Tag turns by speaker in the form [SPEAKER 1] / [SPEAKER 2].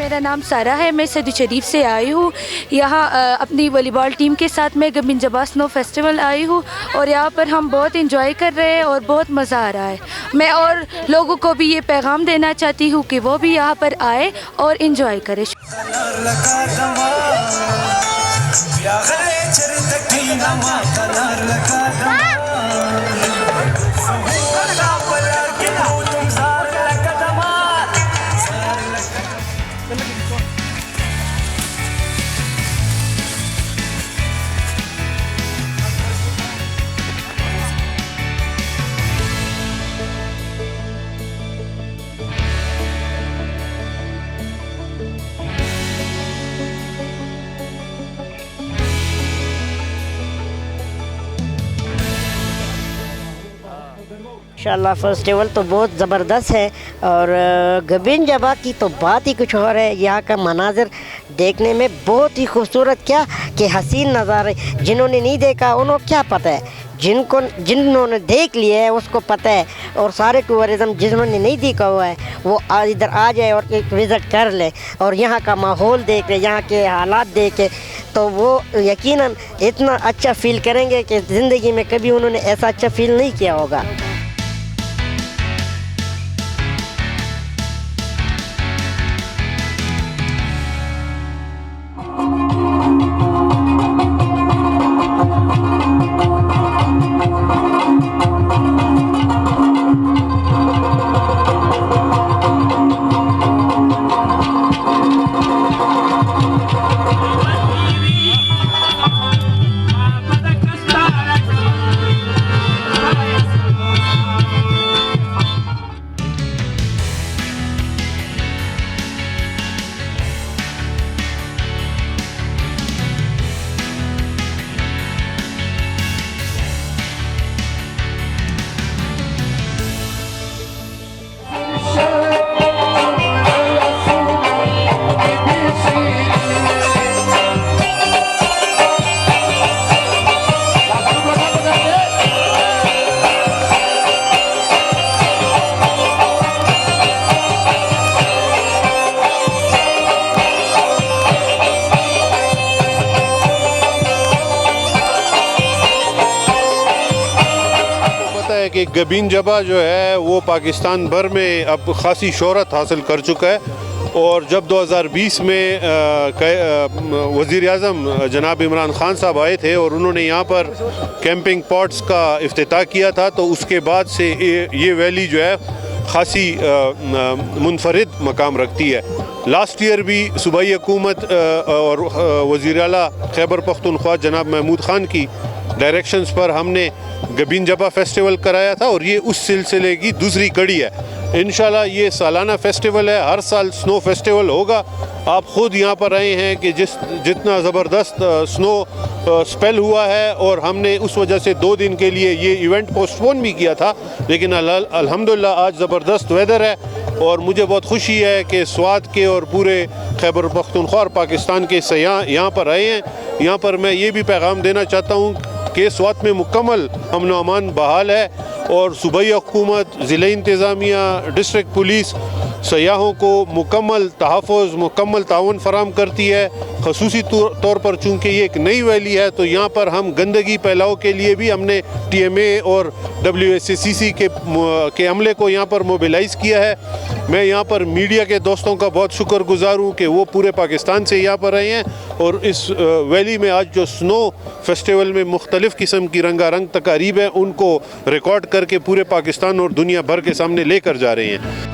[SPEAKER 1] मेरा नाम सारा है। मैं सदी शरीफ से आई हूँ। यहाँ अपनी वॉलीबॉल टीम के साथ मैं गबिन जबा स्नो फेस्टिवल आई हूँ और यहाँ पर हम बहुत इंजॉय कर रहे हैं और बहुत मज़ा आ रहा है। मैं और लोगों को भी ये पैगाम देना चाहती हूँ कि वो भी यहाँ पर आए और इंजॉय करें।
[SPEAKER 2] इंशाल्लाह फेस्टिवल तो बहुत ज़बरदस्त है और गबिन जबा की तो बात ही कुछ और है। यहाँ का मनाज़र देखने में बहुत ही खूबसूरत, क्या कि हसीन नज़ारे। जिन्होंने नहीं देखा उन्हें क्या पता है, जिन्होंने देख लिया है उसको पता है। और सारे टूरिज़म जिन्होंने नहीं देखा हुआ है वो इधर आ जाए और एक विज़िट कर ले और यहाँ का माहौल देख ले, यहाँ के हालात देखे तो वो यकीनन इतना अच्छा फ़ील करेंगे कि ज़िंदगी में कभी उन्होंने ऐसा अच्छा फ़ील नहीं किया होगा।
[SPEAKER 3] कि गबिन जबा जो है वो पाकिस्तान भर में अब ख़ासी शोहरत हासिल कर चुका है। और जब 2020 में वज़ीर आज़म जनाब इमरान ख़ान साहब आए थे और उन्होंने यहाँ पर कैंपिंग पॉट्स का इफ्तिताह किया था तो उसके बाद से ये वैली जो है ख़ासी मुनफरिद मकाम रखती है। लास्ट ईयर भी सूबाई हुकूमत और वज़ीर आला खैबर पख्तूनख्वा जनाब महमूद ख़ान की डायरेक्शंस पर हमने गबिन जबा फेस्टिवल कराया था और ये उस सिलसिले की दूसरी कड़ी है। इंशाल्लाह ये सालाना फेस्टिवल है, हर साल स्नो फेस्टिवल होगा। आप ख़ुद यहाँ पर आए हैं कि जितना ज़बरदस्त स्नो स्पेल हुआ है और हमने उस वजह से 2 दिन के लिए ये इवेंट पोस्टपोन भी किया था, लेकिन अल्हम्दुलिल्लाह आज ज़बरदस्त वेदर है और मुझे बहुत खुशी है कि स्वात के और पूरे खैबर पख्तूनख्वा और पाकिस्तान के सयाह यहाँ पर आए हैं। यहाँ पर मैं ये भी पैगाम देना चाहता हूँ कि स्वात में मुकम्मल अमन व अमान बहाल है और सूबाई हुकूमत, ज़िला इंतज़ामिया, डिस्ट्रिक्ट पुलिस सयाहों को मुकम्मल तहफ़्फ़ुज़, मुकम्मल ताउन फराम करती है। ख़ुसूसी तौर पर चूँकि ये एक नई वैली है तो यहाँ पर हम गंदगी फैलाव के लिए भी हमने TMA और WSCC के अमले को यहाँ पर मोबिलाइज़ किया है। मैं यहाँ पर मीडिया के दोस्तों का बहुत शुक्रगुज़ार हूँ कि वो पूरे पाकिस्तान से यहाँ पर आए हैं और इस वैली में आज जो स्नो फेस्टिवल में मुख्तलिफ़ किस्म की रंगारंग तकारीब हैं उनको रिकॉर्ड करके पूरे पाकिस्तान और दुनिया भर के सामने लेकर जा रहे हैं।